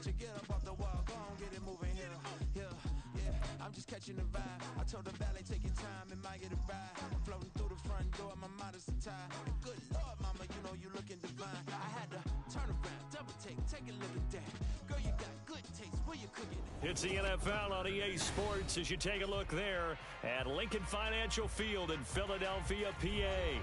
Won't you get up off the wall, go on, get it moving here, yeah. I'm just catching the vibe. I told the valet, take your time, it might get a ride. Floating through the front door, my mind is tied. Good Lord, mama, you know you looking divine. I had to turn around, double take a look at that. Girl, you got good taste, where you cooking at? It's the NFL on EA Sports as you take a look there at Lincoln Financial Field in Philadelphia, PA.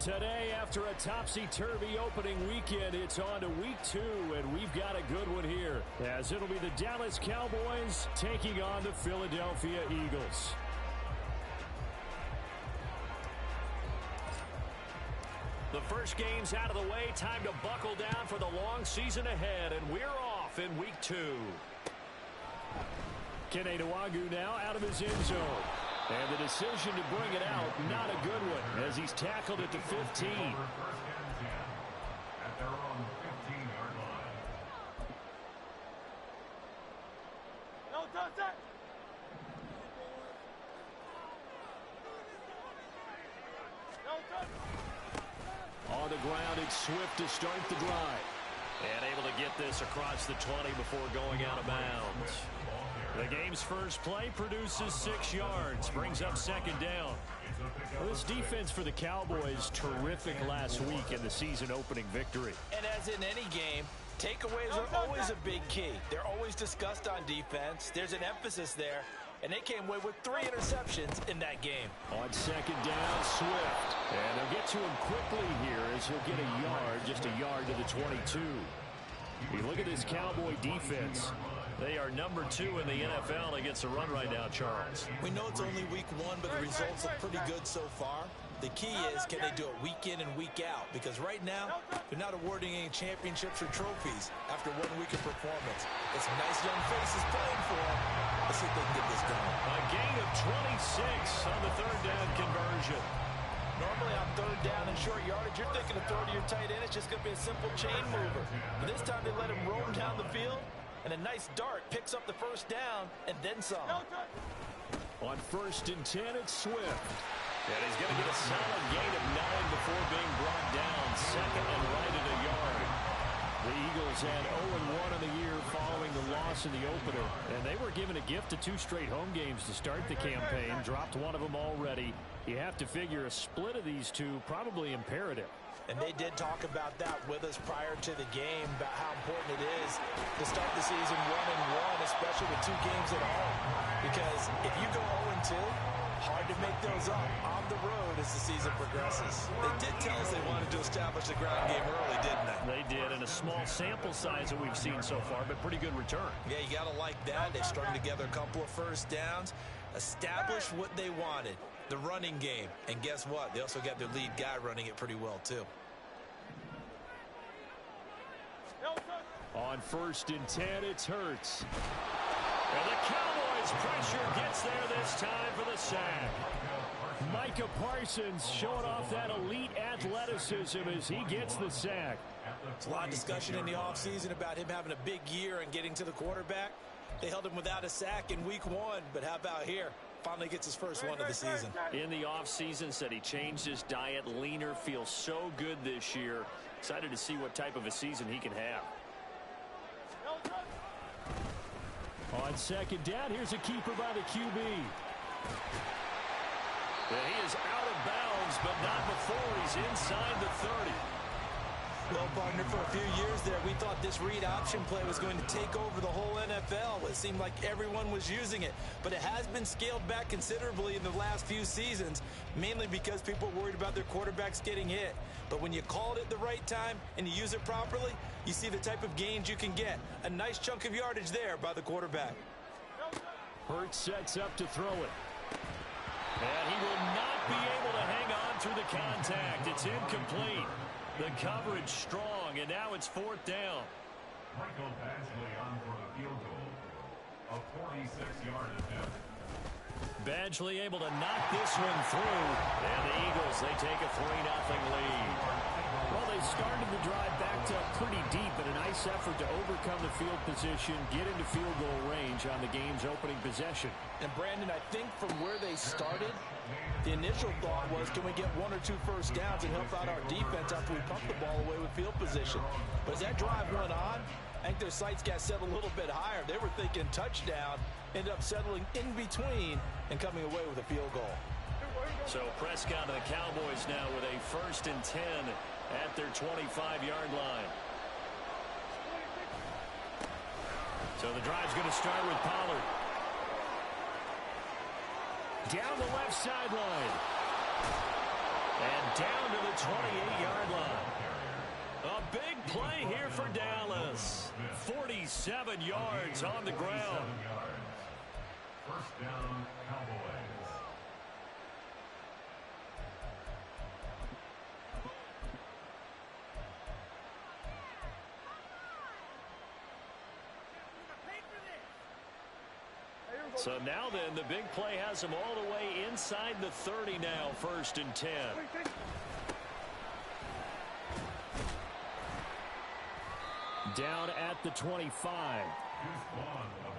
Today, after a topsy-turvy opening weekend, it's on to week 2, and we've got a good one here, as it'll be the Dallas Cowboys taking on the Philadelphia Eagles. The first game's out of the way. Time to buckle down for the long season ahead, and we're off in week 2. Kene Nwangwu now out of his end zone. And the decision to bring it out, not a good one, as he's tackled at the 15. At their own 15-yard line. No touch it! No touch! On the ground, it's Swift to start the drive. And able to get this across the 20 before going out of bounds. The game's first play produces 6 yards, brings up second down. Well, this defense for the Cowboys, terrific last week in the season-opening victory. And as in any game, takeaways are always a big key. They're always discussed on defense. There's an emphasis there, and they came away with 3 interceptions in that game. On second down, Swift. And they'll get to him quickly here as he'll get a yard, just a yard to the 22. You look at this Cowboy defense. They are number 2 in the NFL against the run right now, Charles. We know it's only week 1, but the results look pretty good so far. The key is, can they do it week in and week out? Because right now, they're not awarding any championships or trophies after 1 week of performance. Got some nice young faces playing for them. Let's see if they can get this done. A gain of 26 on the third down conversion. Normally on third down and short yardage, you're thinking of throw to your tight end. It's just going to be a simple chain mover. But this time they let him roam down the field. And a nice dart picks up the first down and then some. On 1st and 10, it's Swift. And he's going to get a solid gain of 9 before being brought down. Second and right at a yard. The Eagles had 0-1 in the year following the loss in the opener. And they were given a gift of 2 straight home games to start the campaign. Dropped one of them already. You have to figure a split of these 2 probably imperative. And they did talk about that with us prior to the game, about how important it is to start the season 1-1, especially with 2 games at home. Because if you go 0-2, hard to make those up on the road as the season progresses. They did tell us they wanted to establish the ground game early, didn't they? They did, in a small sample size that we've seen so far, but pretty good return. Yeah, you got to like that. They strung together a couple of first downs, established what they wanted, the running game. And guess what? They also got their lead guy running it pretty well, too. On 1st and 10, it's Hurts. And the Cowboys pressure gets there this time for the sack. Micah Parsons showing off that elite athleticism as he gets the sack. There's a lot of discussion in the offseason about him having a big year and getting to the quarterback. They held him without a sack in week 1, but how about here? Finally gets his first one of the season. In the offseason, said he changed his diet, leaner, feels so good this year. Excited to see what type of a season he can have. On second down, here's a keeper by the QB. And he is out of bounds, but not before he's inside the 30. Well, partner, for a few years there, we thought this read option play was going to take over the whole NFL. It seemed like everyone was using it. But it has been scaled back considerably in the last few seasons, mainly because people are worried about their quarterbacks getting hit. But when you call it at the right time and you use it properly, you see the type of gains you can get. A nice chunk of yardage there by the quarterback. Hurts sets up to throw it. And he will not be able to hang on through the contact. It's incomplete. The coverage strong, and now it's 4th down. Michael Badgley on for the field goal. A 46-yard attempt. Badgley able to knock this one through. And the Eagles, they take a 3-0 lead. Well, they started the drive backed up pretty deep, and a nice effort to overcome the field position, get into field goal range on the game's opening possession. And Brandon, I think from where they started, the initial thought was, can we get 1 or 2 first downs and help out our defense after we pump the ball away with field position? But as that drive went on and their sights got set a little bit higher. They were thinking touchdown, ended up settling in between and coming away with a field goal. So Prescott and the Cowboys now with a 1st and 10 at their 25-yard line. So the drive's going to start with Pollard. Down the left sideline. And down to the 28-yard line. A big play here for Dallas. 47 yards on the ground. First down, Cowboys. So now then, the big play has them all the way inside the 30 now, 1st and 10. Down at the 25.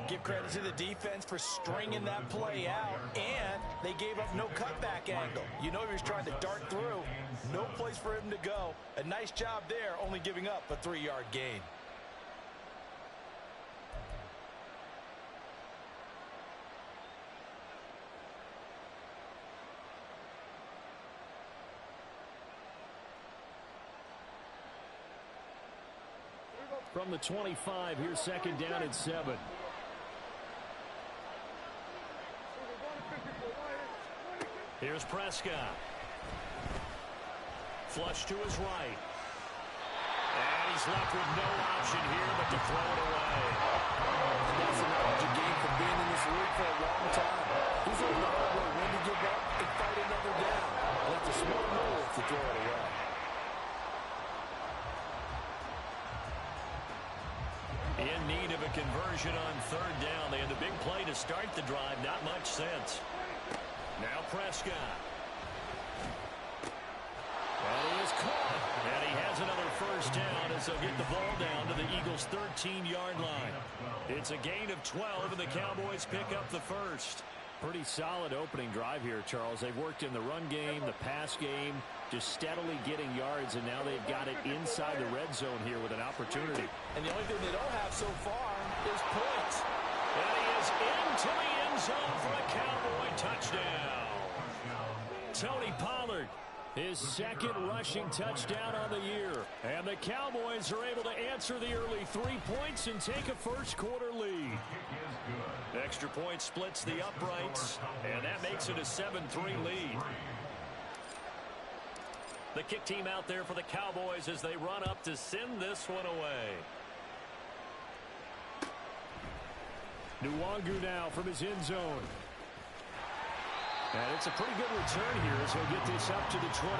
Give credit to the defense for stringing that play out, and they gave up no cutback angle. You know he was trying to dart through. No place for him to go. A nice job there, only giving up a 3-yard gain. From the 25, here's 2nd down and 7. Here's Prescott. Flush to his right. And he's left with no option here but to throw it away. That's an knowledge of game from being in this league for a long time. He's able to know when to give up and fight another down. And that's a smart move to throw it away. In need of a conversion on 3rd down. They had the big play to start the drive. Not much sense. Now Prescott. And he is caught. And he has another 1st down as they'll get the ball down to the Eagles' 13-yard line. It's a gain of 12, and the Cowboys pick up the 1st. Pretty solid opening drive here, Charles. They've worked in the run game, the pass game, just steadily getting yards, and now they've got it inside the red zone here with an opportunity. And the only thing they don't have so far is points. And he is into the end zone for a Cowboy touchdown. Tony Pollard, his 2nd rushing touchdown on the year. And the Cowboys are able to answer the early 3 points and take a 1st quarter lead. Extra point splits the uprights, and that makes it a 7-3 lead. The kick team out there for the Cowboys as they run up to send this one away. Nwangu now from his end zone. And it's a pretty good return here as he'll get this up to the 29.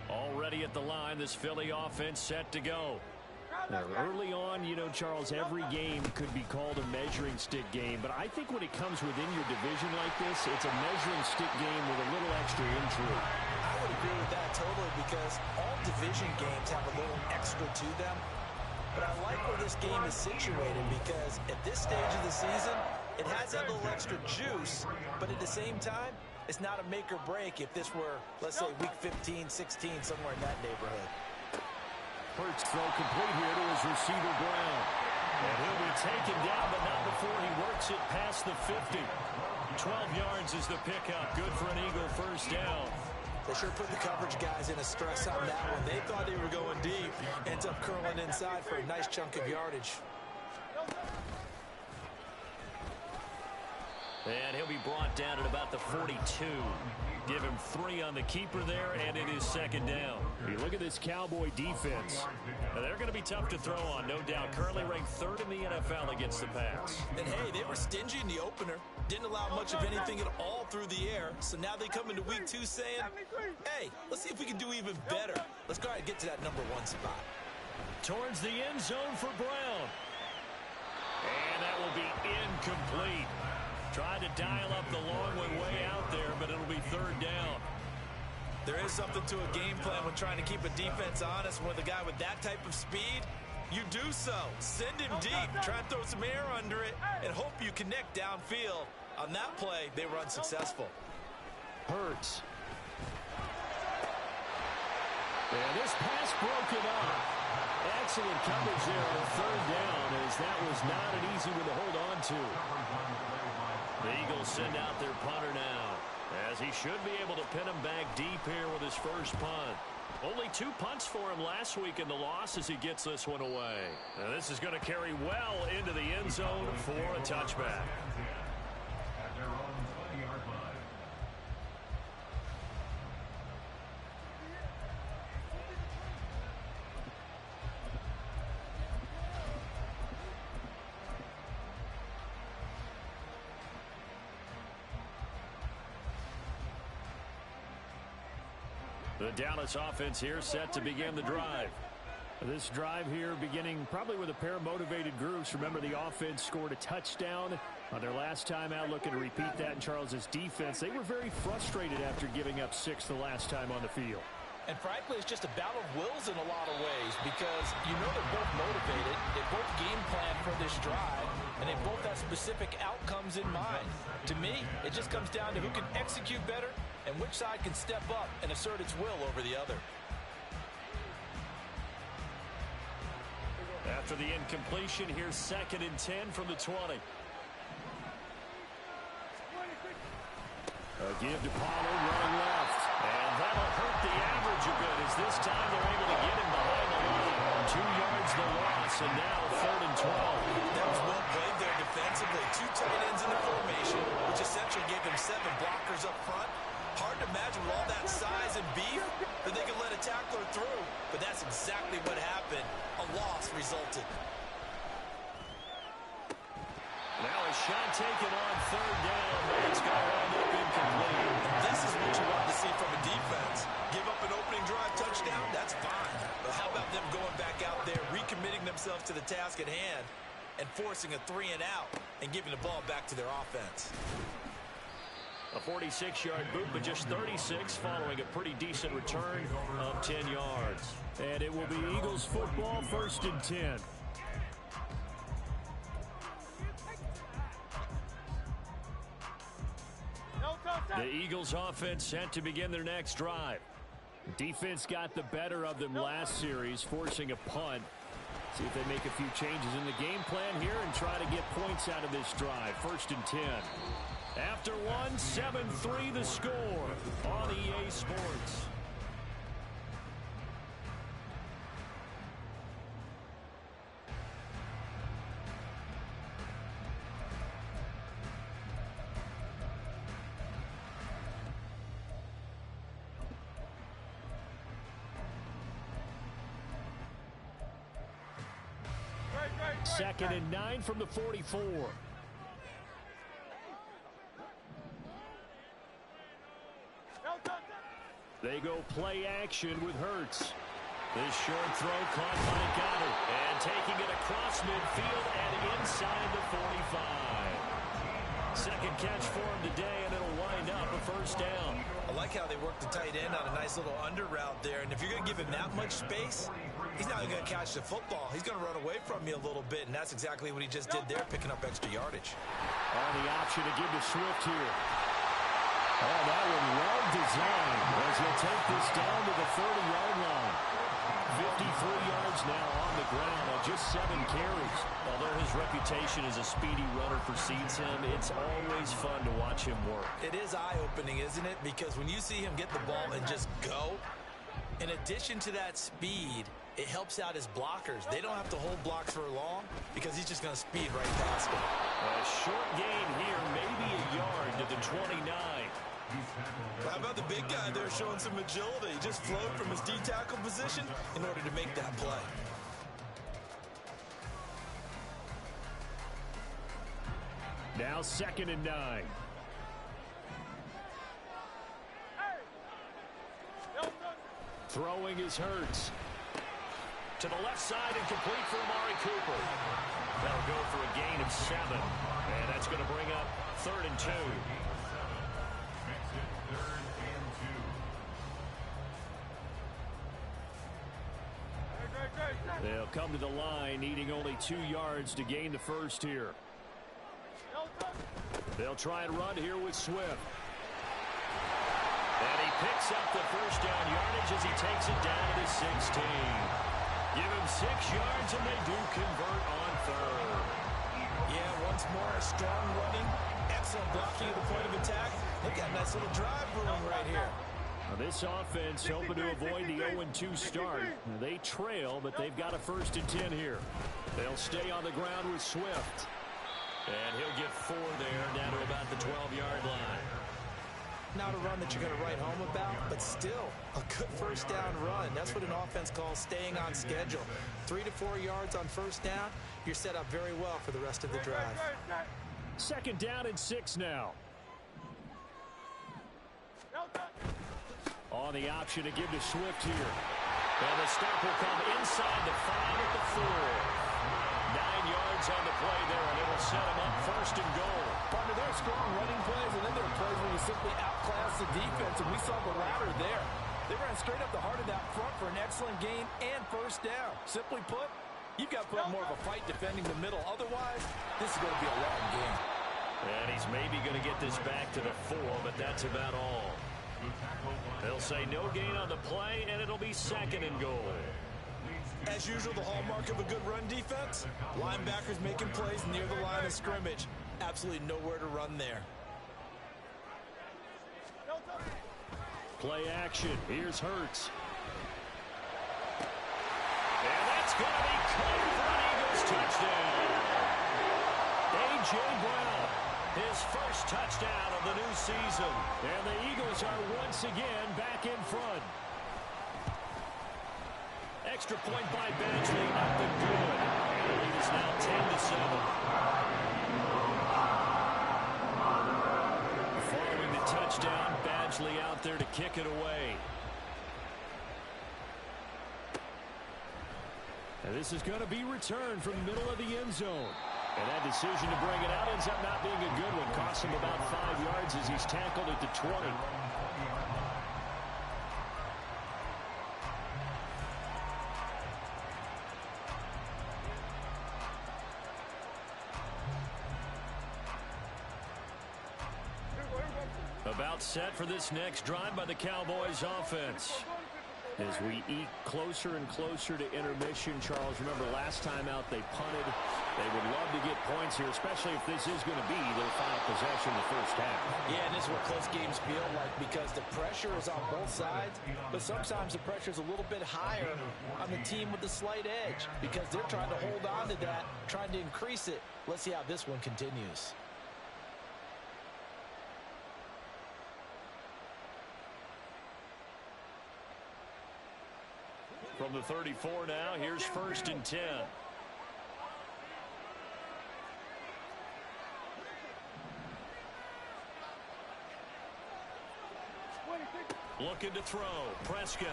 Already at the line, this Philly offense set to go. Now, early on, you know, Charles, every game could be called a measuring stick game, but I think when it comes within your division like this, it's a measuring stick game with a little extra intrigue. I would agree with that totally because all division games have a little extra to them. But I like where this game is situated because at this stage of the season, it has that little extra juice, but at the same time, it's not a make or break if this were, let's say, week 15, 16, somewhere in that neighborhood. Hurts throw complete here to his receiver, Brown. And he'll be taken down, but not before he works it past the 50. 12 yards is the pickup. Good for an Eagle 1st down. They sure put the coverage guys in a stress on that one. They thought they were going deep. Ends up curling inside for a nice chunk of yardage. And he'll be brought down at about the 42. Give him 3 on the keeper there, and it is 2nd down. You look at this Cowboy defense. They're going to be tough to throw on, no doubt. Currently ranked 3rd in the NFL against the pass. And, hey, they were stingy in the opener. Didn't allow much of anything at all through the air. So now they come into week 2 saying, hey, let's see if we can do even better. Let's go ahead and get to that number 1 spot. Towards the end zone for Brown. And that will be incomplete. Tried to dial up the long one way out there, but it'll be 3rd down. There is something to a game plan when trying to keep a defense honest. With a guy with that type of speed, you do so. Send him deep. Try and throw some air under it and hope you connect downfield. On that play, they were unsuccessful. Hurts. And this pass broken up. Excellent coverage there on third down, as that was not an easy one to hold on to. The Eagles send out their punter now, as he should be able to pin him back deep here with his first punt. Only 2 punts for him last week in the loss as he gets this one away. Now this is going to carry well into the end zone for a touchback. At their own 20-yard line. The Dallas offense here set to begin the drive. This drive here beginning probably with a pair of motivated groups. Remember, the offense scored a touchdown on their last time out. Looking to repeat that in Charles's defense. They were very frustrated after giving up 6 the last time on the field. And frankly, it's just a battle of wills in a lot of ways, because you know they're both motivated, they both game plan for this drive, and they both have specific outcomes in mind. To me, it just comes down to who can execute better and which side can step up and assert its will over the other. After the incompletion, here's 2nd and 10 from the 20. A give to Pollard running left. And that'll hurt the average a bit, as this time they're able to get him behind the line. 2 yards the loss, and now 3rd and 12. That was well played there defensively. 2 tight ends in the formation, which essentially gave him 7 blockers up front. Hard to imagine with all that size and beef that they could let a tackler through. But that's exactly what happened. A loss resulted. Now a shot taken on 3rd down, but it's going to end up incomplete. This is what you want to see from a defense. Give up an opening drive touchdown, that's fine. But how about them going back out there, recommitting themselves to the task at hand, and forcing a 3 and out, and giving the ball back to their offense? A 46-yard boot, but just 36 following a pretty decent return of 10 yards. And it will be Eagles football, 1st and 10. The Eagles offense set to begin their next drive. Defense got the better of them last series, forcing a punt. See if they make a few changes in the game plan here and try to get points out of this drive. 1st and 10. After one, 7-3 the score on EA Sports. Second and 9 from the 44. They go play action with Hurts. This short throw caught by Goddard. And taking it across midfield and inside the 45. Second catch for him today, and it'll wind up a 1st down. I like how they work the tight end on a nice little under route there. And if you're going to give him that much space, he's not going to catch the football. He's going to run away from you a little bit, and that's exactly what he just did there, picking up extra yardage. On the option to give to Swift here. Oh, that one well designed as he'll take this down to the 30-yard line. 53 yards now on the ground on just 7 carries. Although his reputation as a speedy runner precedes him, it's always fun to watch him work. It is eye-opening, isn't it? Because when you see him get the ball and just go, in addition to that speed, it helps out his blockers. They don't have to hold blocks for long because he's just going to speed right past them. A short gain here, maybe a yard to the 29. How about the big guy there showing some agility? He just flowed from his D-tackle position in order to make that play. Now 2nd and 9. Throwing is Hurts. To the left side and complete for Amari Cooper. That'll go for a gain of 7. And that's going to bring up 3rd and 2. They'll come to the line, needing only 2 yards to gain the first here. They'll try and run here with Swift. And he picks up the first down yardage as he takes it down to the 16. Give him 6 yards, and they do convert on third. Yeah, once more, a strong running, excellent blocking at the point of attack. They've got a nice little drive brewing right here. Now this offense hoping to avoid the 0-2 start. Now they trail, but they've got a 1st and 10 here. They'll stay on the ground with Swift. And he'll get 4 there, down to about the 12-yard line. Not a run that you're going to write home about, but still a good first down run. That's what an offense calls staying on schedule. 3 to 4 yards on first down, you're set up very well for the rest of the drive. 2nd down and 6 now. On the option to give to Swift here. And the stop will come inside the 5 at the 4. 9 yards on the play there, and it'll set him up 1st and goal. Partner, there are strong running plays, and then there are plays where you simply outclass the defense, and we saw the latter there. They ran straight up the heart of that front for an excellent gain and first down. Simply put, you've got to put up more of a fight defending the middle. Otherwise, this is going to be a long game. And he's maybe going to get this back to the 4, but that's about all. They'll say no gain on the play, and it'll be 2nd and goal. As usual, the hallmark of a good run defense, linebackers making plays near the line of scrimmage. Absolutely nowhere to run there. Play action. Here's Hurts. And that's going to be caught for an Eagles touchdown. A.J. Brown, his first touchdown of the new season. And the Eagles are once again back in front. Extra point by Badgley, nothing good. And the lead is now 10-7. Following the touchdown, Badgley out there to kick it away. And this is going to be returned from the middle of the end zone. And that decision to bring it out ends up not being a good one. Costs him about 5 yards as he's tackled at the 20. About set for this next drive by the Cowboys offense. As we eke closer and closer to intermission, Charles, remember last time out they punted. They would love to get points here, especially if this is going to be their final possession in the first half. Yeah, and this is what close games feel like because the pressure is on both sides, but sometimes the pressure is a little bit higher on the team with the slight edge because they're trying to hold on to that, trying to increase it. Let's see how this one continues. From the 34 now, here's 1st and 10. Looking to throw. Prescott.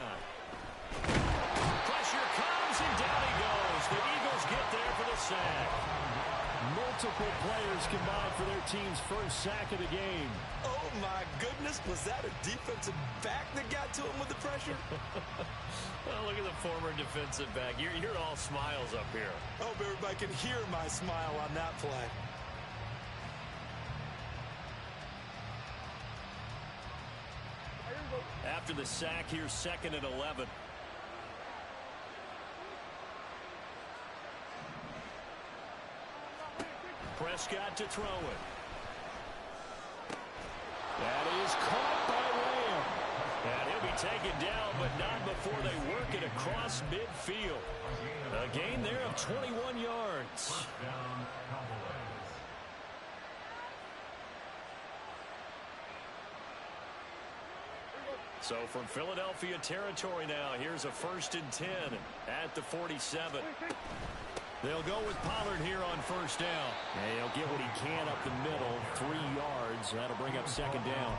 Pressure comes, and down he goes. The Eagles get there for the sack. Multiple players combined for their team's first sack of the game. Oh, my goodness. Was that a defensive back that got to him with the pressure? Oh, look at the former defensive back. You're all smiles up here. I hope everybody can hear my smile on that play. After the sack, here's 2nd and 11. Prescott to throw it. That is caught by Lamb. And he'll be taken down, but not before they work it across midfield. A gain there of 21 yards. So from Philadelphia territory now, here's a 1st and 10 at the 47. They'll go with Pollard here on first down. And he'll get what he can up the middle, 3 yards. That'll bring up 2nd down.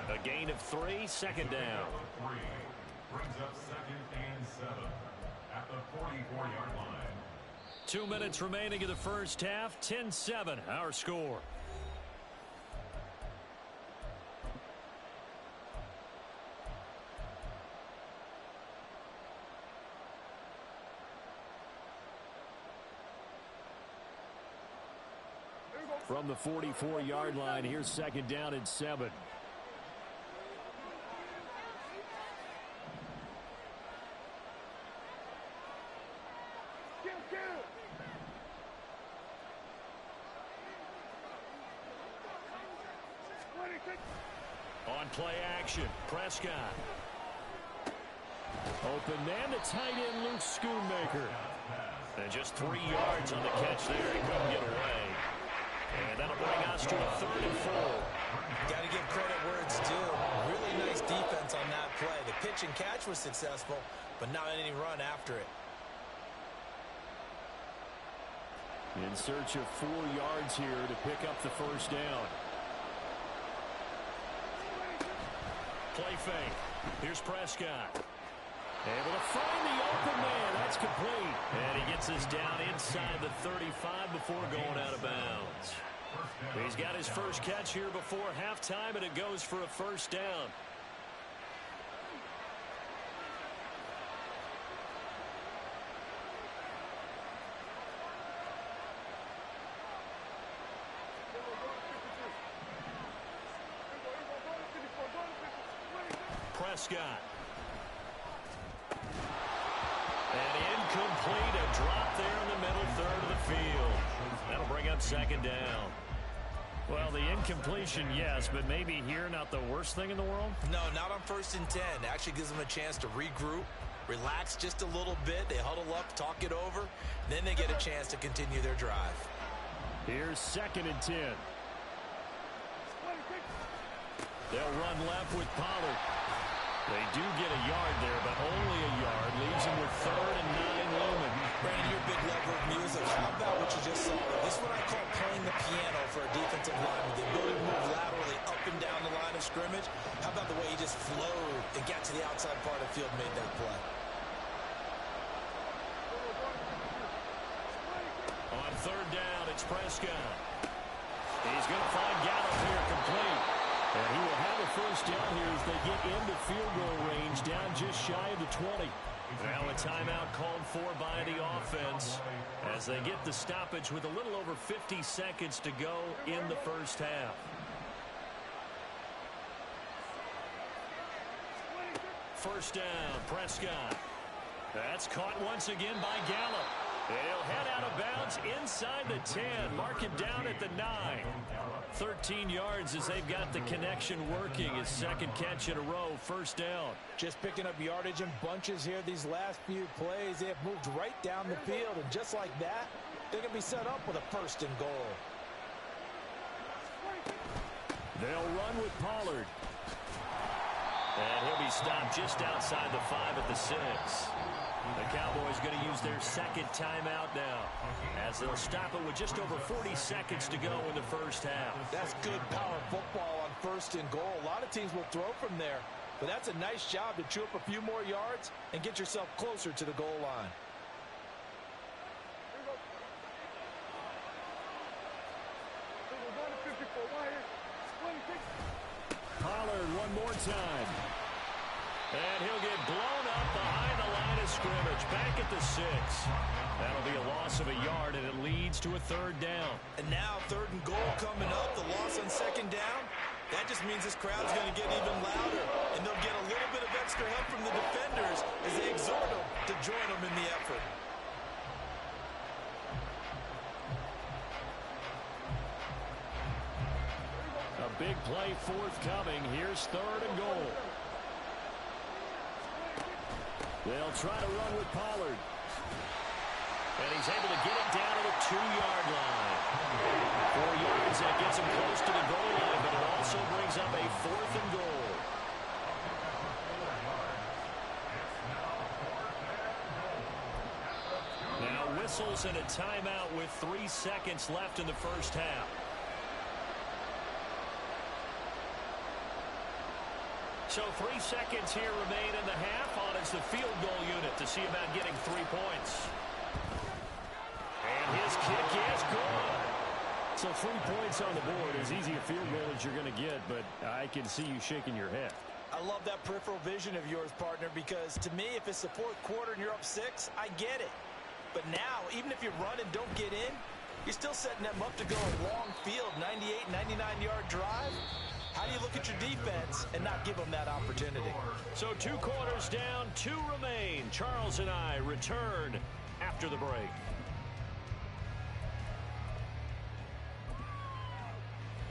A gain of 3, 2nd down. Brings up 2nd and 7 at the 44-yard line. 2 minutes remaining in the first half, 10-7, our score. From the 44-yard line, here's second down and 7. On play action, Prescott. Open man to tight end Luke Schoonmaker. And just 3 yards on the catch there. He couldn't get away. And that'll bring us to a 3rd and 4. Got to give credit where it's due. Really nice defense on that play. The pitch and catch was successful, but not any run after it. In search of 4 yards here to pick up the first down. Play fake. Here's Prescott. Able to find the open man. That's complete. And he gets us down inside the 35 before going out of bounds. He's got his first catch here before halftime, and it goes for a first down. Prescott. And incomplete, a drop there in the middle third of the field. That'll bring up second down. Well, the incompletion, yes, but maybe here not the worst thing in the world? No, not on 1st and 10. Actually gives them a chance to regroup, relax just a little bit. They huddle up, talk it over, then they get a chance to continue their drive. Here's 2nd and 10. They'll run left with Pollard. They do get a yard there, but only a yard. Leaves them with 3rd and 9 looming. Brandon, you're a big lover of music. How about what you just saw? This is what I call playing the piano for a defensive lineman. The ability to move laterally up and down the line of scrimmage. How about the way he just flowed and got to the outside part of the field and made that play? On 3rd down, it's Prescott. He's going to find Gallup here complete. And he will have a first down here as they get into field goal range, down just shy of the 20. Now a timeout called for by the offense as they get the stoppage with a little over 50 seconds to go in the first half. First down, Prescott. That's caught once again by Gallup. He'll head out of bounds inside the 10. Mark him down at the 9. 13 yards as they've got the connection working. His 2nd catch in a row. First down. Just picking up yardage in bunches here these last few plays. They have moved right down the field, and just like that, they can be set up with a 1st and goal. They'll run with Pollard. And he'll be stopped just outside the 5 at the 6. The Cowboys going to use their 2nd timeout now as they'll stop it with just over 40 seconds to go in the first half. That's good power football on 1st and goal. A lot of teams will throw from there, but that's a nice job to chew up a few more yards and get yourself closer to the goal line. Pollard one more time. And he'll get blown up behind the line of scrimmage. Back at the 6. That'll be a loss of a yard, and it leads to a 3rd down. And now 3rd and goal coming up. The loss on 2nd down. That just means this crowd's going to get even louder. And they'll get a little bit of extra help from the defenders as they exhort them to join them in the effort. A big play forthcoming. Here's 3rd and goal. They'll try to run with Pollard. And he's able to get it down to the 2-yard line. 4 yards, that gets him close to the goal line, but it also brings up a 4th and goal. Now whistles and a timeout with 3 seconds left in the first half. So 3 seconds here remain in the half. On is the field goal unit to see about getting 3 points. And his kick is good. So 3 points on the board, as easy a field goal as you're going to get, but I can see you shaking your head. I love that peripheral vision of yours, partner, because to me, if it's the 4th quarter and you're up 6, I get it. But now, even if you run and don't get in, You're still setting them up to go a long field, 98, 99-yard drive. How do you look at your defense and not give them that opportunity? So 2 quarters down, 2 remain. Charles and I return after the break.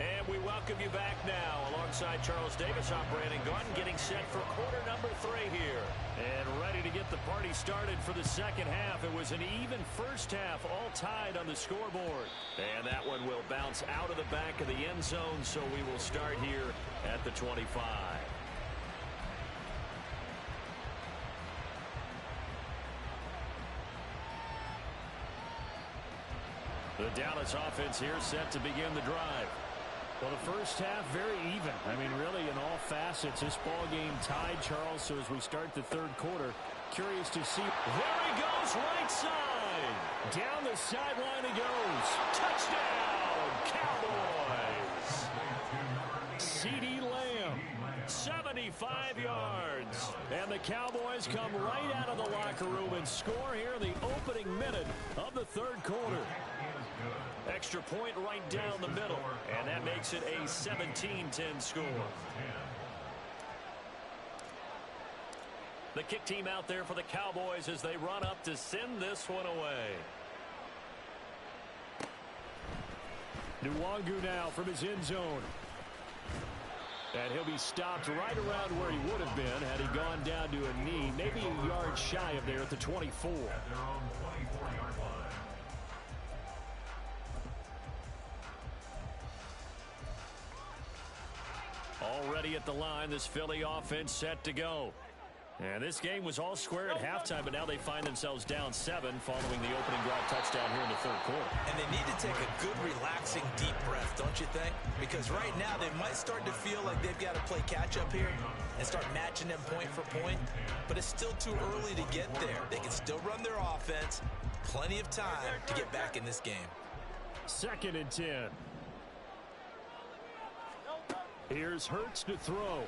And we welcome you back now. Alongside Charles Davis, I'm Brandon Gaudin, getting set for quarter number 3 here. And ready to get the party started for the second half. It was an even first half, all tied on the scoreboard. And that one will bounce out of the back of the end zone, so we will start here at the 25. The Dallas offense here set to begin the drive. Well, the first half, very even. I mean, really, in all facets, this ball game tied, Charles. So as we start the third quarter, curious to see. There he goes, right side. Down the sideline he goes. Touchdown, Cowboys. CeeDee Lamb, 75 yards. And the Cowboys come right out of the locker room and score here in the opening minute of the third quarter. Extra point right down the middle, and that makes it a 17-10 score. The kick team out there for the Cowboys as they run up to send this one away. Nwangu now from his end zone. And he'll be stopped right around where he would have been had he gone down to a knee, maybe a yard shy of there at the 24. Already at the line, this Philly offense set to go. And this game was all square at halftime, but now they find themselves down 7 following the opening drive touchdown here in the third quarter. And they need to take a good, relaxing, deep breath, don't you think? Because right now they might start to feel like they've got to play catch-up here and start matching them point for point. But it's still too early to get there. They can still run their offense. Plenty of time to get back in this game. 2nd and 10. Here's Hurts to throw.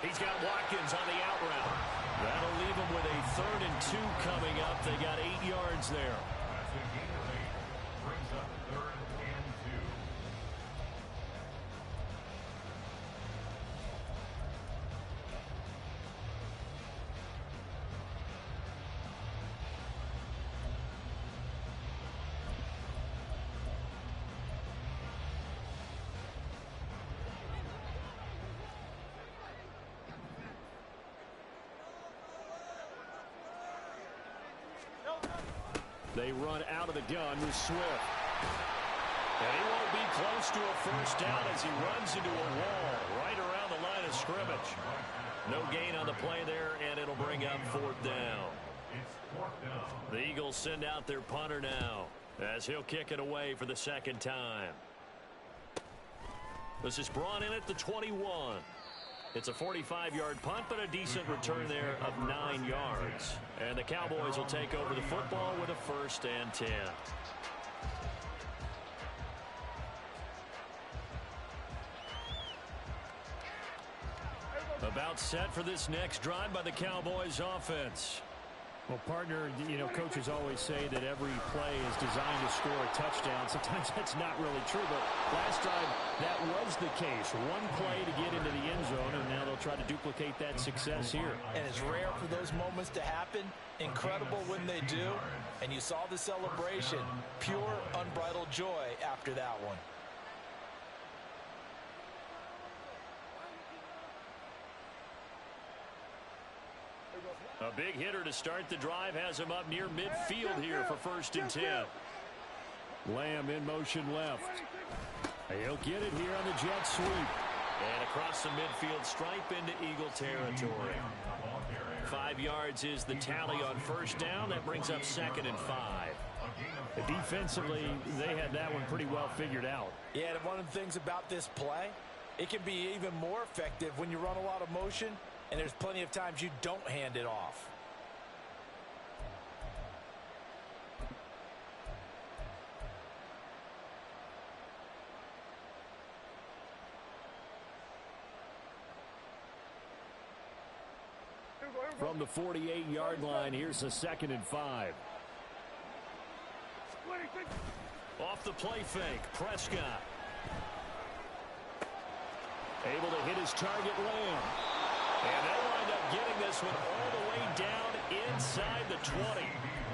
He's got Watkins on the out route. That'll leave him with a 3rd and 2 coming up. They got 8 yards there. That's a gain of 8. Brings up 3rd and 2. They run out of the gun with Swift. And he won't be close to a first down as he runs into a wall right around the line of scrimmage. No gain on the play there, and it'll bring up 4th down. The Eagles send out their punter now as he'll kick it away for the 2nd time. This is brought in at the 21. It's a 45-yard punt, but a decent return there of 9 yards. And the Cowboys will take over the football with a 1st and 10. About set for this next drive by the Cowboys offense. Well, partner, you know, coaches always say that every play is designed to score a touchdown. Sometimes that's not really true, but last time that was the case. One play to get into the end zone, and now they'll try to duplicate that success here. And it's rare for those moments to happen. Incredible when they do. And you saw the celebration. Pure, unbridled joy after that one. A big hitter to start the drive has him up near midfield here for 1st and 10. Lamb in motion left. He'll get it here on the jet sweep. And across the midfield stripe into Eagle territory. 5 yards is the tally on 1st down. That brings up 2nd and 5. Defensively, they had that one pretty well figured out. Yeah, and one of the things about this play, it can be even more effective when you run a lot of motion. And there's plenty of times you don't hand it off. From the 48-yard line, here's a 2nd and 5. Off the play fake, Prescott. Able to hit his target, Lamb. And they wind up getting this one all the way down inside the 20.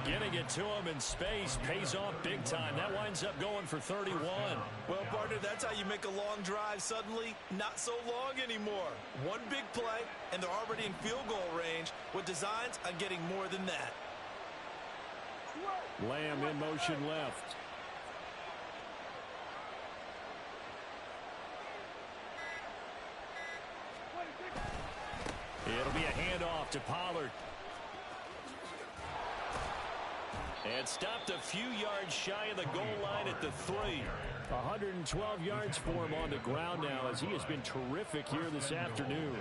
Getting it to him in space pays off big time. That winds up going for 31. Well, partner, that's how you make a long drive suddenly not so long anymore. One big play, and they're already in field goal range with designs on getting more than that. Lamb in motion left. It'll be a handoff to Pollard. And stopped a few yards shy of the goal line at the 3. 112 yards for him on the ground now as he has been terrific here this afternoon.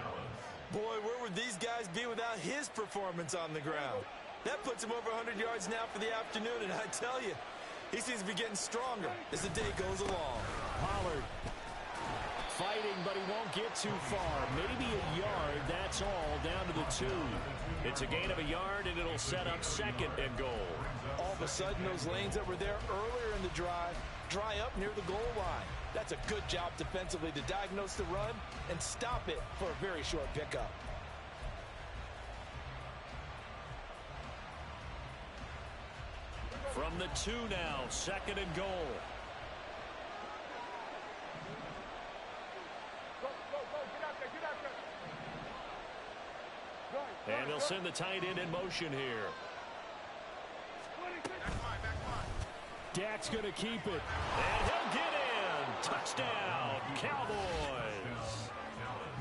Boy, where would these guys be without his performance on the ground? That puts him over 100 yards now for the afternoon, and I tell you, he seems to be getting stronger as the day goes along. Pollard fighting, but he won't get too far. Maybe a yard, that's all, down to the 2. It's a gain of a yard, and it'll set up 2nd and goal. All of a sudden, those lanes that were there earlier in the drive dry up near the goal line. That's a good job defensively to diagnose the run and stop it for a very short pickup. From the 2 now, 2nd and goal. And they'll send the tight end in motion here. Dak's going to keep it. And he'll get in. Touchdown, Cowboys.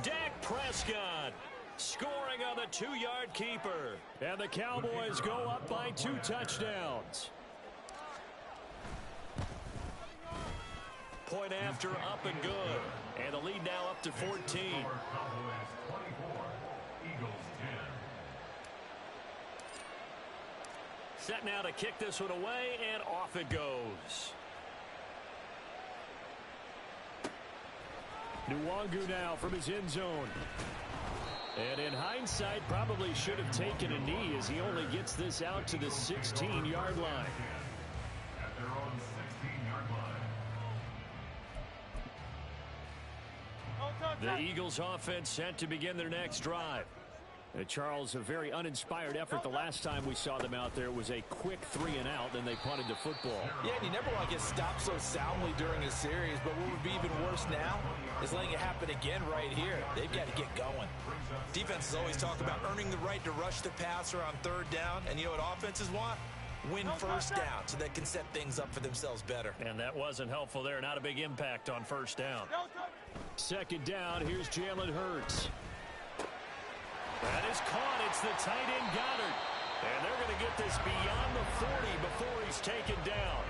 Dak Prescott scoring on the 2-yard keeper. And the Cowboys go up by 2 touchdowns. Point after, up and good. And the lead now up to 14. Set now to kick this one away, and off it goes. Nwangu now from his end zone. And in hindsight, probably should have taken a knee as he only gets this out to the 16-yard line. At their own 16-yard line. The Eagles offense set to begin their next drive. Charles, a very uninspired effort the last time we saw them out there. It was a quick 3-and-out, then they punted the football. Yeah, and you never want to get stopped so soundly during a series, but what would be even worse now is letting it happen again right here. They've got to get going. Defenses always talk about earning the right to rush the passer on 3rd down, and you know what offenses want? Win 1st down so they can set things up for themselves better. And that wasn't helpful there. Not a big impact on 1st down. 2nd down, here's Jalen Hurts. That is caught. It's the tight end Goddard. And they're going to get this beyond the 40 before he's taken down.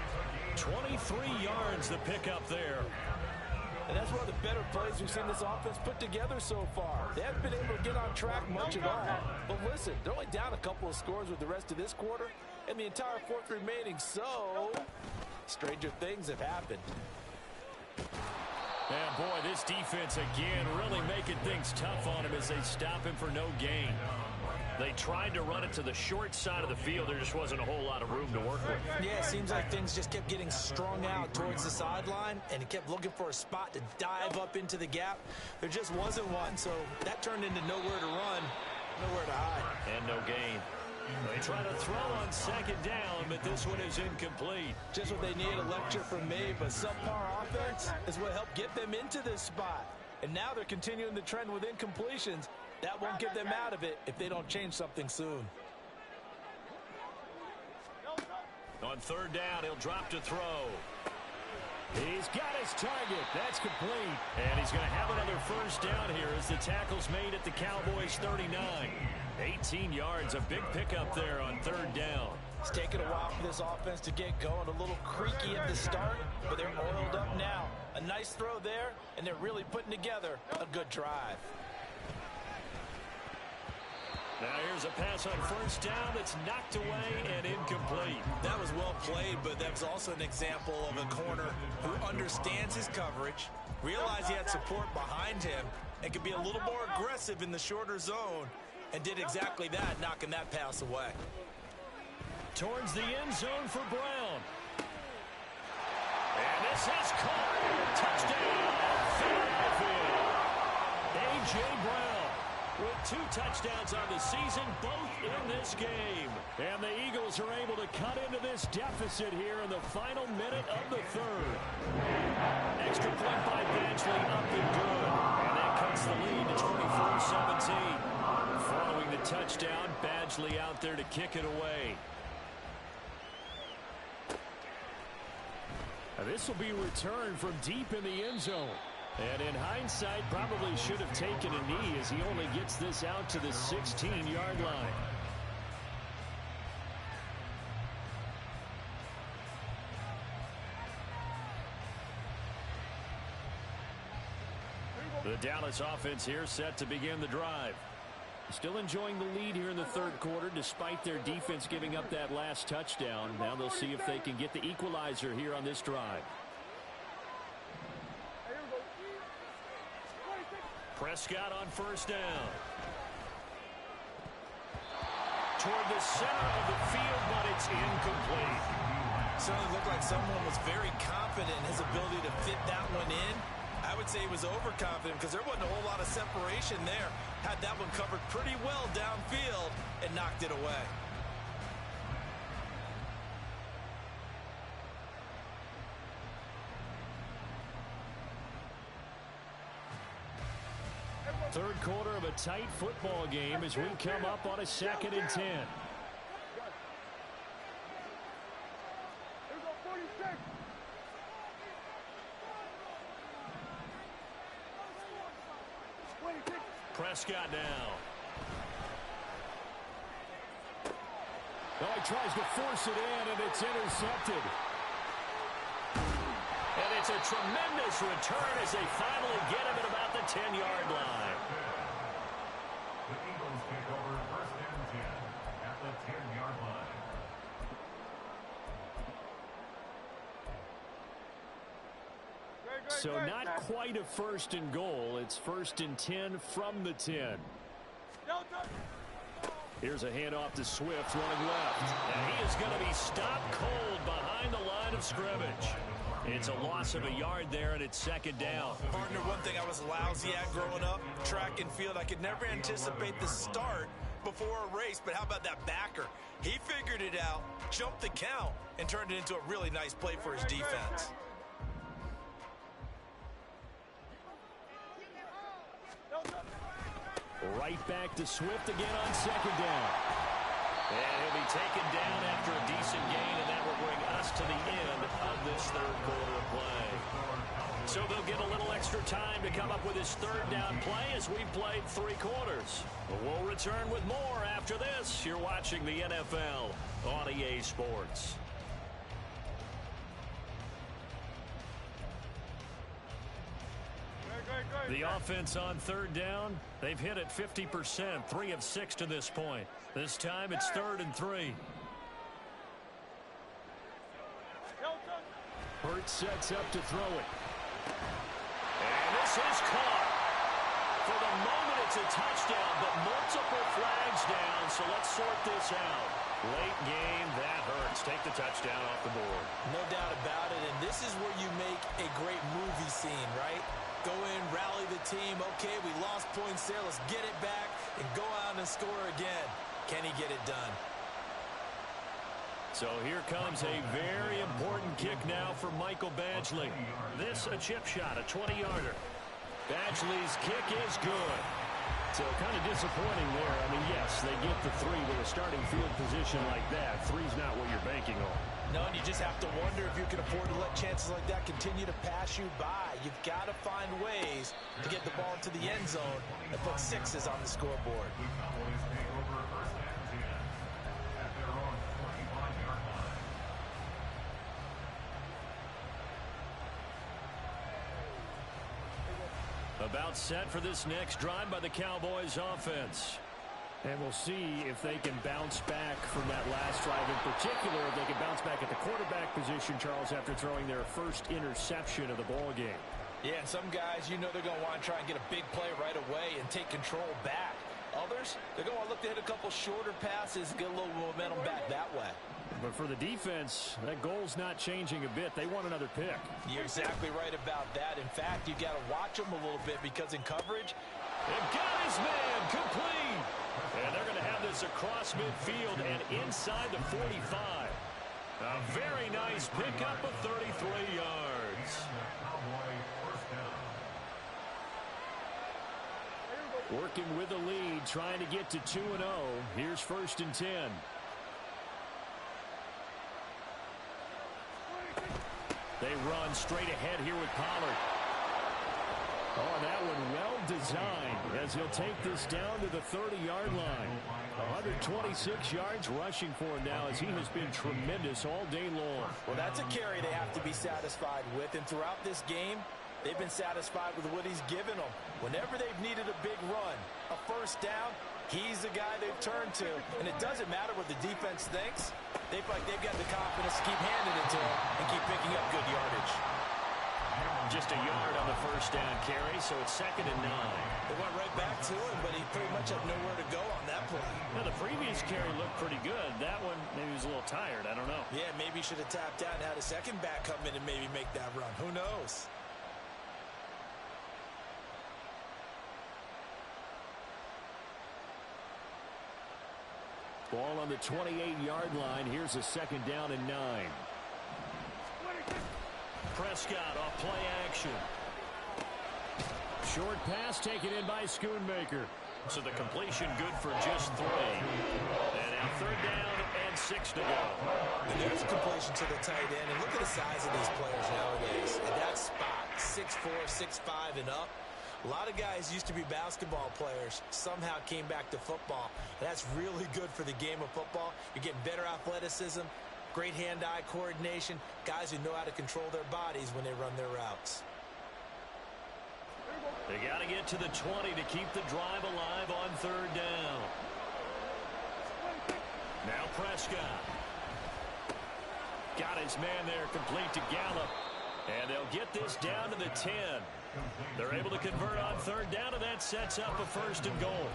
23 yards the pickup there. And that's one of the better plays we've seen this offense put together so far. They haven't been able to get on track much at all. But listen, they're only down a couple of scores with the rest of this quarter and the entire 4th remaining. So, stranger things have happened. And boy, this defense again really making things tough on him as they stop him for no gain. They tried to run it to the short side of the field. There just wasn't a whole lot of room to work with. Yeah, it seems like things just kept getting strung out towards the sideline, and he kept looking for a spot to dive up into the gap. There just wasn't one, so that turned into nowhere to run, nowhere to hide. And no gain. They try to throw on 2nd down, but this one is incomplete. Just what they need, a lecture from me, but subpar offense is what helped get them into this spot. And now they're continuing the trend with incompletions. That won't get them out of it if they don't change something soon. On 3rd down, he'll drop to throw. He's got his target. That's complete. And he's going to have another 1st down here as the tackle's made at the Cowboys' 39. 18 yards, a big pickup there on 3rd down. It's taken a while for this offense to get going. A little creaky at the start, but they're oiled up now. A nice throw there, and they're really putting together a good drive. Now here's a pass on 1st down that's knocked away and incomplete. That was well played, but that was also an example of a corner who understands his coverage, realized he had support behind him, and could be a little more aggressive in the shorter zone, and did exactly that, knocking that pass away. Towards the end zone for Brown. And this is caught. Touchdown, Philadelphia. A.J. Brown with 2 touchdowns on the season, both in this game. And the Eagles are able to cut into this deficit here in the final minute of the third. Extra point by Badgley up and good. And that cuts the lead to 24-17. Following the touchdown, Badgley out there to kick it away. Now this will be returned from deep in the end zone. And in hindsight, probably should have taken a knee as he only gets this out to the 16-yard line. The Dallas offense here set to begin the drive. Still enjoying the lead here in the third quarter despite their defense giving up that last touchdown. Now they'll see if they can get the equalizer here on this drive. Prescott on first down. Toward the center of the field, but it's incomplete. Certainly looked like someone was very confident in his ability to fit that one in. I would say he was overconfident because there wasn't a whole lot of separation there. Had that one covered pretty well downfield and knocked it away. Third quarter of a tight football game as we come up on a 2nd and 10. Prescott now. Oh, he tries to force it in, and it's intercepted. And it's a tremendous return as they finally get him at about the 10-yard line. The Eagles take over 1st and 10 at the 10-yard line. So not quite a 1st and goal. It's 1st and 10 from the 10. Here's a handoff to Swift running left. And he is going to be stopped cold behind the line of scrimmage. It's a loss of a yard there, and it's 2nd down. Partner, one thing I was lousy at growing up, track and field, I could never anticipate the start before a race, but how about that backer? He figured it out, jumped the count, and turned it into a really nice play for his defense. Right back to Swift again on 2nd down. And he'll be taken down after a decent gain, and that will bring us to the end of this third quarter of play. So they'll get a little extra time to come up with his 3rd down play as we've played 3 quarters. But we'll return with more after this. You're watching the NFL on EA Sports. The offense on 3rd down, they've hit it 50%, 3 of 6 to this point. This time it's 3rd and 3. Hurts sets up to throw it. And this is caught. For the moment it's a touchdown, but multiple flags down, so let's sort this out. Late game, that hurts. Take the touchdown off the board. No doubt about it, and this is where you make a great movie scene, right? Go in, rally the team. Okay, we lost points there. Let's get it back and go out and score again. Can he get it done? So here comes a very important kick now for Michael Badgley. This a chip shot, a 20-yarder. Badgley's kick is good. So kind of disappointing there. I mean, yes, they get the 3 with a starting field position like that. 3's not what you're banking on. No, and you just have to wonder if you can afford to let chances like that continue to pass you by. You've got to find ways to get the ball to the end zone and put 6s on the scoreboard. The Cowboys take over 1st and 10 at their own 25-yard line. About set for this next drive by the Cowboys offense. And we'll see if they can bounce back from that last drive in particular. If they can bounce back at the quarterback position, Charles, after throwing their first interception of the ball game. Yeah, and some guys, you know they're going to want to try and get a big play right away and take control back. Others, they're going to look to hit a couple shorter passes and get a little momentum back that way. But for the defense, that goal's not changing a bit. They want another pick. You're exactly right about that. In fact, you got to watch them a little bit because in coverage, they've got his man complete. And they're going to have this across midfield and inside the 45. A very nice pickup of 33 yards. Working with the lead, trying to get to 2-0. Here's 1st and 10. They run straight ahead here with Pollard. Oh, that one well designed as he'll take this down to the 30-yard line. 126 yards rushing for him now as he has been tremendous all day long. Well, that's a carry they have to be satisfied with. And throughout this game, they've been satisfied with what he's given them. Whenever they've needed a big run, a first down, he's the guy they've turned to. And it doesn't matter what the defense thinks. They feel like they've got the confidence to keep handing it to him and keep picking up good yardage. Just a yard on the first down carry, so it's 2nd and 9. They went right back to him, but he pretty much had nowhere to go on that play. Now, the previous carry looked pretty good. That one, maybe he was a little tired. I don't know. Yeah, maybe he should have tapped out and had a second back come in and maybe make that run. Who knows? Ball on the 28-yard line. Here's a 2nd down and 9. Prescott off play action. Short pass taken in by Schoonmaker. So the completion good for just 3. And now 3rd down and 6 to go. And there's a completion to the tight end. And look at the size of these players nowadays. At that spot, 6'4", 6'5", and up. A lot of guys used to be basketball players, somehow came back to football. That's really good for the game of football. You're getting better athleticism, great hand-eye coordination, guys who know how to control their bodies when they run their routes. They got to get to the 20 to keep the drive alive on 3rd down. Now Prescott. Got his man there, complete to Gallup. And they'll get this down to the 10. They're able to convert on 3rd down, and that sets up a 1st and goal.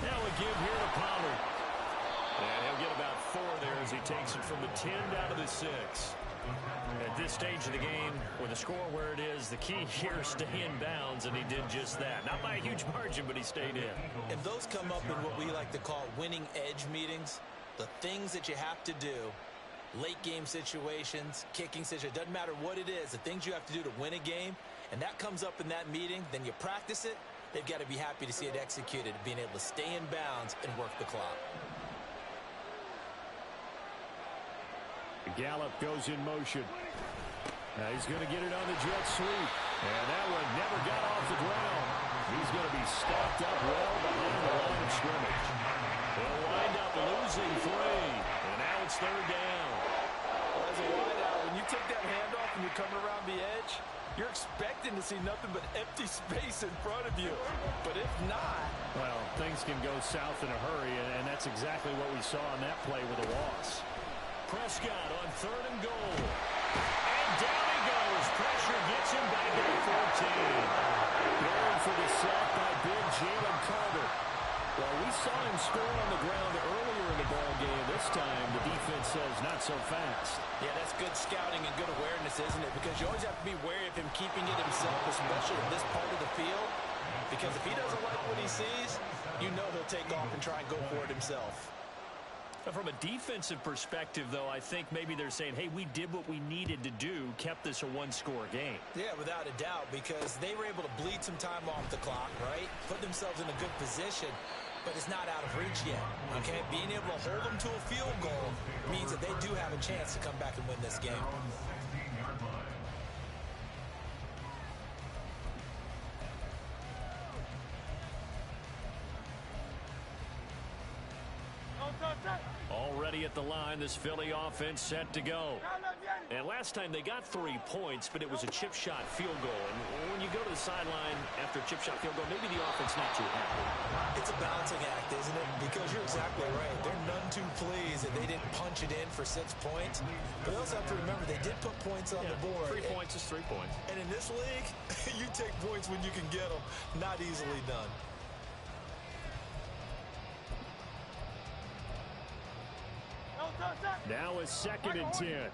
Now a give here to Pollard. And he'll get about 4 there as he takes it from the 10 down to the 6. At this stage of the game, with the score where it is, the key here is stay in bounds, and he did just that. Not by a huge margin, but he stayed in. And those come up in what we like to call winning edge meetings. The things that you have to do, late game situations, kicking situations, doesn't matter what it is, the things you have to do to win a game, and that comes up in that meeting, then you practice it. They've got to be happy to see it executed, being able to stay in bounds and work the clock. Gallup goes in motion. Now he's going to get it on the jet sweep. And that one never got off the ground. He's going to be stopped up well behind the line of scrimmage. They'll wind up losing 3. And now it's 3rd down. Well, as a wideout, when you take that handoff and you're coming around the edge, you're expecting to see nothing but empty space in front of you. But if not... Well, things can go south in a hurry, and that's exactly what we saw on that play with a loss. Prescott on 3rd and goal. And down he goes. Pressure gets him back at the 14. Going for the sack by big Jalen Carter. Well, we saw him score on the ground earlier in the ball game. This time, the defense says not so fast. Yeah, that's good scouting and good awareness, isn't it? Because you always have to be wary of him keeping it himself, especially at this part of the field. Because if he doesn't like what he sees, you know he'll take off and try and go for it himself. From a defensive perspective, though, I think maybe they're saying, hey, we did what we needed to do, kept this a one-score game. Yeah, without a doubt, because they were able to bleed some time off the clock, right? Put themselves in a good position, but it's not out of reach yet, okay? Being able to hold them to a field goal means that they do have a chance to come back and win this game. Already at at the line. This Philly offense set to go. And last time they got 3 points, but it was a chip shot field goal. And when you go to the sideline after a chip shot field goal, maybe the offense not too happy. It's a balancing act, isn't it? Because you're exactly right. They're none too pleased that they didn't punch it in for 6 points. But you also have to remember they did put points on the board. 3 points is 3 points. And in this league, you take points when you can get them. Not easily done. Now a 2nd and 10.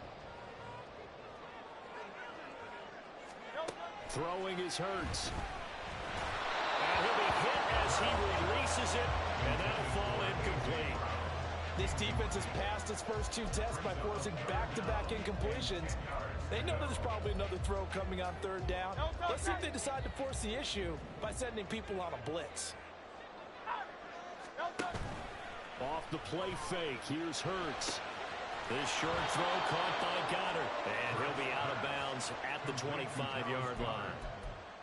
Throwing is Hurts. And he'll be hit as he releases it, and that'll fall incomplete. This defense has passed its first 2 tests by forcing back-to-back incompletions. They know there's probably another throw coming on 3rd down. Let's see if they decide to force the issue by sending people on a blitz. Off the play fake, here's Hurts. This short throw caught by Goddard, and he'll be out of bounds at the 25-yard line.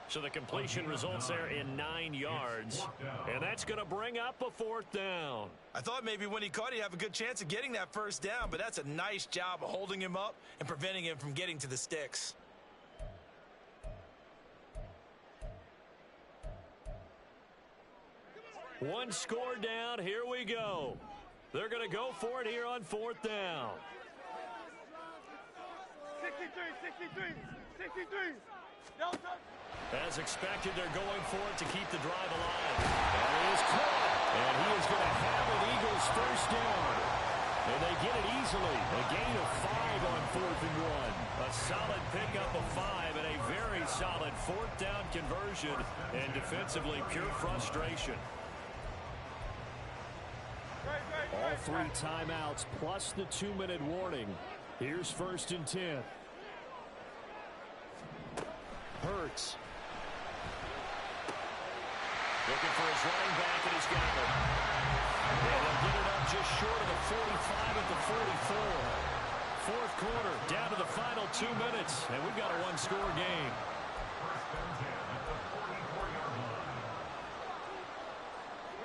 So the completion results there in 9 yards, and that's going to bring up a 4th down. I thought maybe when he caught it, he'd have a good chance of getting that 1st down, but that's a nice job of holding him up and preventing him from getting to the sticks. One score down, here we go. They're going to go for it here on 4th down. 63. As expected, they're going for it to keep the drive alive. That is caught, and he is going to have an Eagles 1st down. And they get it easily. A gain of 5 on 4th and 1. A solid pickup of 5 and a very solid 4th down conversion. And defensively, pure frustration. All 3 timeouts plus the 2-minute warning. Here's 1st and 10. Hurts. Looking for his running back, and he's got it. And they'll get it up just short of the 45 at the 44. 4th quarter, down to the final 2 minutes, and we've got a 1-score game.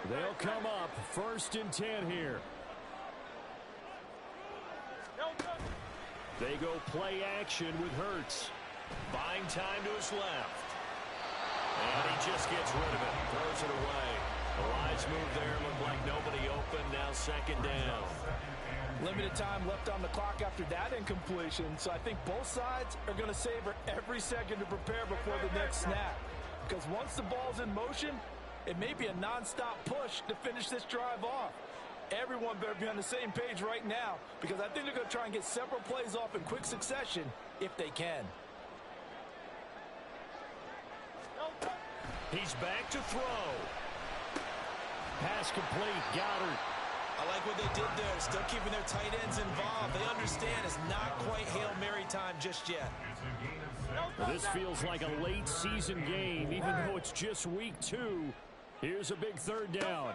They'll come up 1st and 10 here. They go play action with Hurts. Buying time to his left. And he just gets rid of it. Throws it away. A wise move there. Looked like nobody open. Now 2nd down. Limited time left on the clock after that incompletion, so I think both sides are going to savor every second to prepare before the next snap. Because once the ball's in motion, it may be a non-stop push to finish this drive off. Everyone better be on the same page right now, because I think they're going to try and get several plays off in quick succession if they can. He's back to throw. Pass complete. Goddard. I like what they did there. Still keeping their tight ends involved. They understand it's not quite Hail Mary time just yet. This feels like a late season game, even though it's just week 2. Here's a big 3rd down.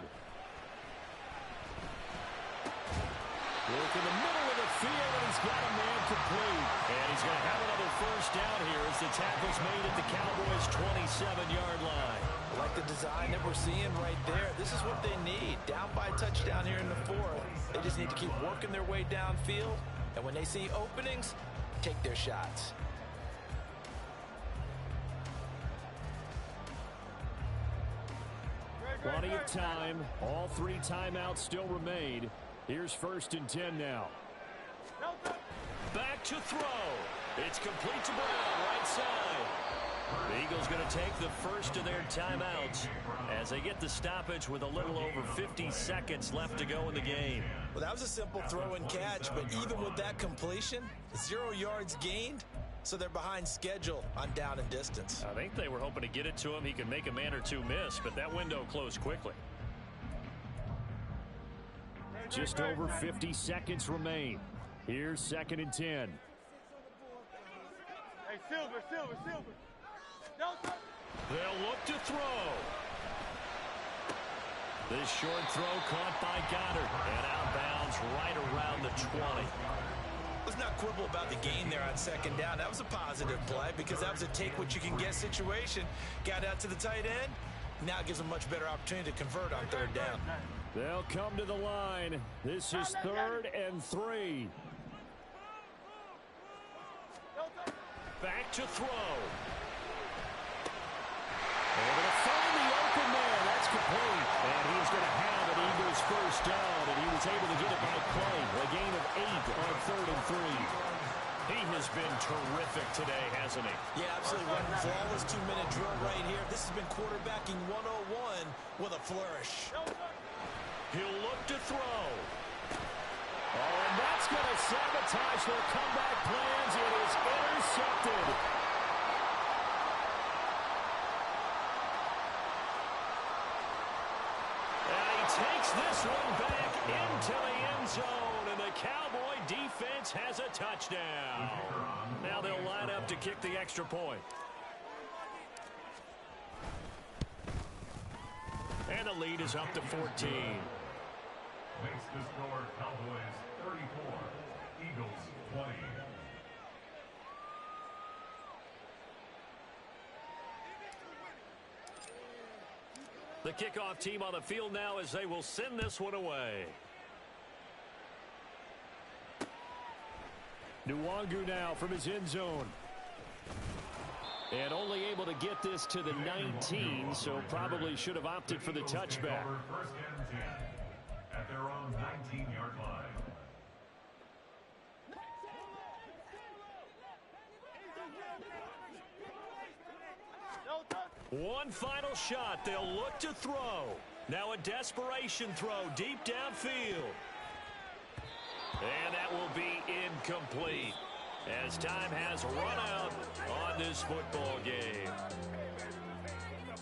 Work in the middle of the field, and he's got a man complete. And he's going to have another 1st down here as the tackle's made at the Cowboys' 27-yard line. I like the design that we're seeing right there. This is what they need. Down by a touchdown here in the 4th. They just need to keep working their way downfield. And when they see openings, take their shots. Plenty of time. All 3 timeouts still remain. Here's 1st and 10 now. Back to throw. It's complete to Brown, right side. The Eagles going to take the first of their timeouts as they get the stoppage with a little over 50 seconds left to go in the game. Well, that was a simple throw and catch, but even with that completion, 0 yards gained, so they're behind schedule on down and distance. I think they were hoping to get it to him. He could make a man or 2 miss, but that window closed quickly. Just over 50 seconds remain. Here's 2nd and 10. Hey, Silver. They'll look to throw. This short throw caught by Goddard and out of bounds right around the 20. Let's not quibble about the gain there on 2nd down. That was a positive play because that was a take-what-you-can-get situation. Got out to the tight end. Now it gives them a much better opportunity to convert on 3rd down. They'll come to the line. This is 3rd and 3. Back to throw. Able to find the open man. That's complete. And he's going to have an Eagles first down, and he was able to get it by play. A gain of 8 on 3rd and 3. He has been terrific today, hasn't he? Yeah, absolutely. Running flawless 2-minute drill right here. This has been quarterbacking 101 with a flourish. He'll look to throw. Oh, and that's going to sabotage their comeback plans. It is intercepted. And he takes this one back into the end zone, and the Cowboy defense has a touchdown. Now they'll line up to kick the extra point. And the lead is up to 14. Makes the score Cowboys 34, Eagles 20. The kickoff team on the field now as they will send this one away. Nwangu now from his end zone. And only able to get this to the 19, so probably should have opted for the touchback. First and 10 at their own 19-yard line. One final shot. They'll look to throw. Now a desperation throw deep downfield. And that will be incomplete as time has run out on this football game.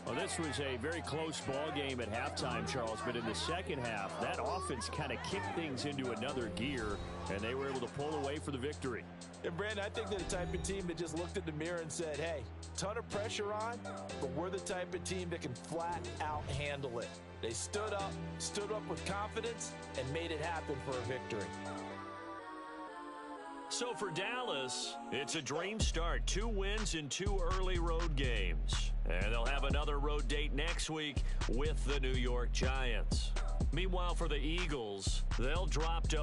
Well, this was a very close ball game at halftime, Charles, but in the second half, that offense kind of kicked things into another gear, and they were able to pull away for the victory. And, Brandon, I think they're the type of team that just looked in the mirror and said, hey, ton of pressure on, but we're the type of team that can flat out handle it. They stood up with confidence, and made it happen for a victory. So for Dallas, it's a dream start. 2 wins in 2 early road games. And they'll have another road date next week with the New York Giants. Meanwhile, for the Eagles, they'll drop to